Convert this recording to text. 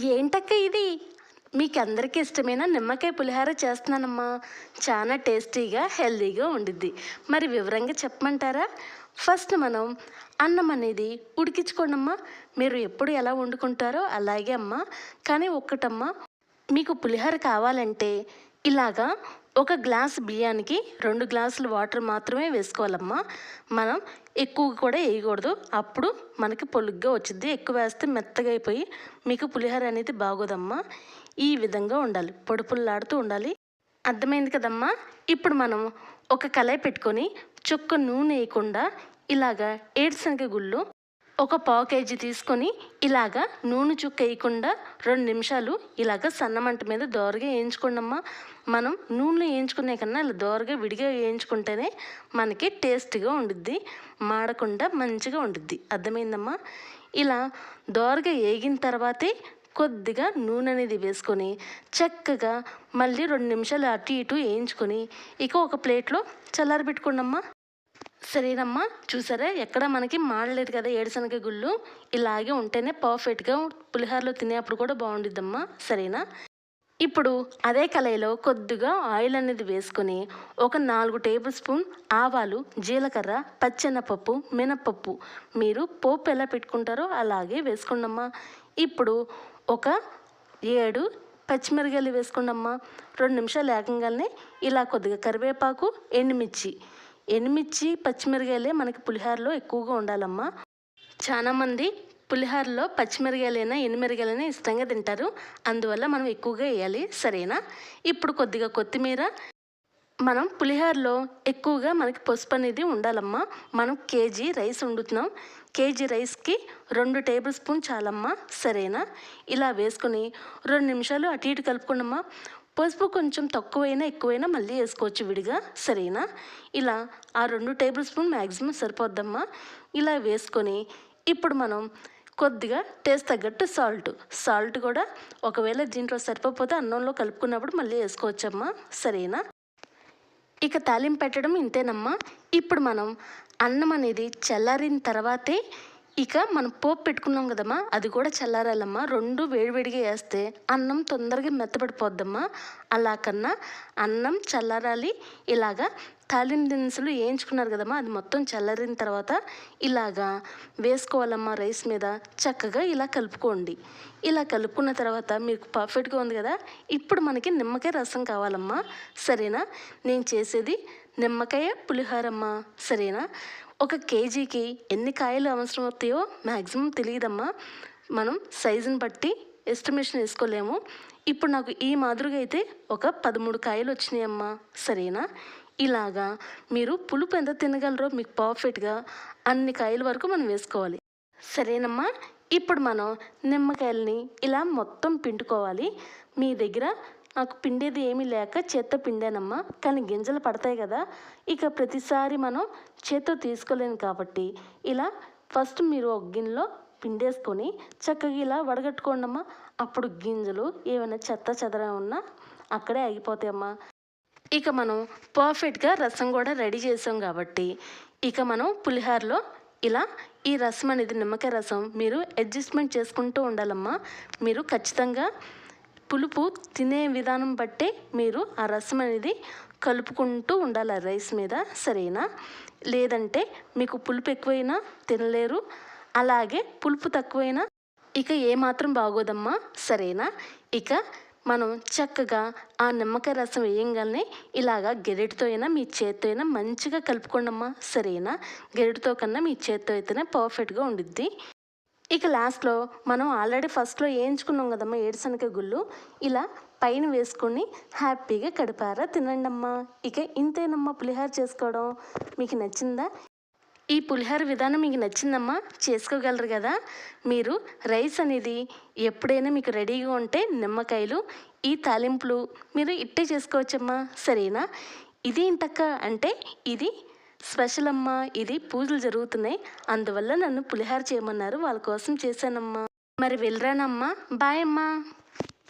ఏంటక్క ఇది? మీకందరికీ ఇష్టమైన నిమ్మకాయ పులిహోర చేస్తున్నానమ్మా. చాలా టేస్టీగా, హెల్తీగా ఉండిద్ది. మరి వివరంగా చెప్పమంటారా? ఫస్ట్ మనం అన్నం అనేది ఉడికించుకోండమ్మా. మీరు ఎప్పుడు ఎలా వండుకుంటారో అలాగే అమ్మా. కానీ ఒక్కటమ్మా, మీకు పులిహోర కావాలంటే ఇలాగా ఒక గ్లాస్ బియ్యానికి 2 గ్లాసులు వాటర్ మాత్రమే వేసుకోవాలమ్మా. మనం ఎక్కువ కూడా వేయకూడదు. అప్పుడు మనకి పొలుగ్గా వచ్చింది. ఎక్కువ వేస్తే మెత్తగా అయిపోయి మీకు పులిహోర అనేది బాగోదమ్మా. ఈ విధంగా ఉండాలి, పొడి పుల్లాడుతూ ఉండాలి. అర్థమైంది కదమ్మా. ఇప్పుడు మనం ఒక కళాయి పెట్టుకొని చుక్క నూనె వేయకుండా ఇలాగా ఏడుశనగ గుళ్ళు ఒక పావు కేజీ తీసుకొని ఇలాగా నూనె చుక్క వేయకుండా 2 నిమిషాలు ఇలాగ సన్నమంట మీద దోరగా వేయించుకోండమ్మా. మనం నూనెలో వేయించుకునే కన్నా ఇలా దోరగా విడిగా వేయించుకుంటేనే మనకి టేస్ట్గా ఉండిద్ది, మాడకుండా మంచిగా ఉండిద్ది. అర్థమైందమ్మా. ఇలా దోరగా వేగిన తర్వాతే కొద్దిగా నూనె అనేది వేసుకొని చక్కగా మళ్ళీ 2 నిమిషాలు అటు ఇటు వేయించుకొని ఇక ఒక ప్లేట్లో చల్లారబెట్టుకోండమ్మా. సరేనమ్మా. చూసారా, ఎక్కడ మనకి మాడలేదు కదా ఏడుశనగ గుళ్ళు. ఇలాగే ఉంటేనే పర్ఫెక్ట్గా పులిహోరలో తినేప్పుడు కూడా బాగుండిద్దమ్మా. సరేనా. ఇప్పుడు అదే కళాయిలో కొద్దిగా ఆయిల్ అనేది వేసుకొని ఒక 4 టేబుల్ స్పూన్ ఆవాలు, జీలకర్ర, పచ్చెనపప్పు, మినపప్పు మీరు పోపు ఎలా పెట్టుకుంటారో అలాగే వేసుకోండమ్మా. ఇప్పుడు ఒక 7 పచ్చిమిరకాయలు వేసుకోండమ్మా. 2 నిమిషాలు ఏకంగానే ఇలా కొద్దిగా కరివేపాకు, ఎండుమిర్చి, పచ్చిమిరకాయలే మనకి పులిహోరలో ఎక్కువగా ఉండాలమ్మా. చాలామంది పులిహోరలో పచ్చిమిరకాయలైనా ఎండుమిరకాయలైనా ఇష్టంగా తింటారు. అందువల్ల మనం ఎక్కువగా వేయాలి. సరేనా. ఇప్పుడు కొద్దిగా కొత్తిమీర. మనం పులిహోరలో ఎక్కువగా మనకి పసుపు అనేది ఉండాలమ్మా. మనం కేజీ రైస్ వండుతున్నాం. కేజీ రైస్కి 2 టేబుల్ స్పూన్ చాలమ్మా. సరేనా. ఇలా వేసుకొని 2 నిమిషాలు అటు ఇటు కలుపుకోండమ్మా. పసుపు కొంచెం తక్కువైనా ఎక్కువైనా మళ్ళీ వేసుకోవచ్చు విడిగా. సరేనా. ఇలా ఆ 2 టేబుల్ స్పూన్ మ్యాక్సిమం సరిపోద్దమ్మా. ఇలా వేసుకొని ఇప్పుడు మనం కొద్దిగా టేస్ట్ తగ్గట్టు సాల్ట్ కూడా ఒకవేళ దీంట్లో సరిపోతే అన్నంలో కలుపుకున్నప్పుడు మళ్ళీ వేసుకోవచ్చమ్మా. సరేనా. ఇక తాలింపు పెట్టడం ఇంతేనమ్మా. ఇప్పుడు మనం అన్నం అనేది చల్లారిన తర్వాతే ఇక మనం పోపు పెట్టుకున్నాం కదమ్మా, అది కూడా చల్లారాలమ్మా. 2 వేడివేడిగా వేస్తే అన్నం తొందరగా మెత్తపడిపోద్దమ్మా. అలా కన్నా అన్నం చల్లారాలి. ఇలాగా తాలింపు దినుసులు వేయించుకున్నారు కదమ్మా, అది మొత్తం చల్లారిన తర్వాత ఇలాగా వేసుకోవాలమ్మా. రైస్ మీద చక్కగా ఇలా కలుపుకోండి. ఇలా కలుపుకున్న తర్వాత మీకు పర్ఫెక్ట్గా ఉంది కదా. ఇప్పుడు మనకి నిమ్మకాయ రసం కావాలమ్మా. సరేనా. నేను చేసేది నిమ్మకాయ పులిహోరమ్మా. సరేనా. ఒక కేజీకి ఎన్ని కాయలు అవసరం అవుతాయో మ్యాక్సిమం తెలియదమ్మా. మనం సైజుని బట్టి ఎస్టిమేషన్ వేసుకోలేము. ఇప్పుడు నాకు ఈ మాదిరిగా అయితే ఒక 13 కాయలు వచ్చినాయమ్మా. సరేనా. ఇలాగా మీరు పులుపు ఎంత తినగలరో మీకు పర్ఫెక్ట్గా అన్ని కాయల వరకు మనం వేసుకోవాలి. సరేనమ్మా. ఇప్పుడు మనం నిమ్మకాయలని ఇలా మొత్తం పిండుకోవాలి. మీ దగ్గర నాకు పిండేది ఏమీ లేక చేత్తో పిండానమ్మా. కానీ గింజలు పడతాయి కదా, ఇక ప్రతిసారి మనం చేత్తో తీసుకోలేను కాబట్టి ఇలా ఫస్ట్ మీరు ఒక గిన్నెలో పిండేసుకొని చక్కగా ఇలా వడగట్టుకోండమ్మా. అప్పుడు గింజలు ఏమైనా చెత్త చెదర ఉన్నా అక్కడే ఆగిపోతాయమ్మా. ఇక మనం పర్ఫెక్ట్గా రసం కూడా రెడీ చేసాం కాబట్టి ఇక మనం పులిహోరలో ఇలా ఈ రసం అనేది నిమ్మకాయ రసం మీరు అడ్జస్ట్మెంట్ చేసుకుంటూ ఉండాలమ్మా. మీరు ఖచ్చితంగా పులుపు తినే విధానం బట్టే మీరు ఆ రసం అనేది కలుపుకుంటూ ఉండాలి ఆ రైస్ మీద. సరేనా. లేదంటే మీకు పులుపు ఎక్కువైనా తినలేరు, అలాగే పులుపు తక్కువైనా ఇక ఏమాత్రం బాగోదమ్మా. సరేనా. ఇక మనం చక్కగా ఆ నిమ్మకాయ రసం వేయంగానే ఇలాగా గెరెటితో అయినా మీ చేత్తో అయినా మంచిగా కలుపుకోండమ్మా. సరేనా. గెరెటితో కన్నా మీ చేత్తో అయితేనే పర్ఫెక్ట్గా ఉండిద్ది. ఇక లాస్ట్లో మనం ఆల్రెడీ ఫస్ట్లో వేయించుకున్నాం కదమ్మా ఏడుశనగ గుళ్ళు, ఇలా పైన వేసుకొని హ్యాపీగా కడుపారా తినండమ్మా. ఇక ఇంతేనమ్మా పులిహోర చేసుకోవడం. మీకు నచ్చిందా? ఈ పులిహోర విధానం మీకు నచ్చిందమ్మా. చేసుకోగలరు కదా. మీరు రైస్ అనేది ఎప్పుడైనా మీకు రెడీగా ఉంటే నిమ్మకాయలు, ఈ తాలింపులు మీరు ఇట్టే చేసుకోవచ్చమ్మా. సరేనా. ఇది ఏంటక్క అంటే ఇది స్పెషల్ అమ్మా. ఇది పూజలు జరుగుతున్నాయి, అందువల్ల నన్ను పులిహోర చేయమన్నారు, వాళ్ళ కోసం చేశానమ్మా. మరి వెళ్ళరానమ్మా. బాయ్ అమ్మా.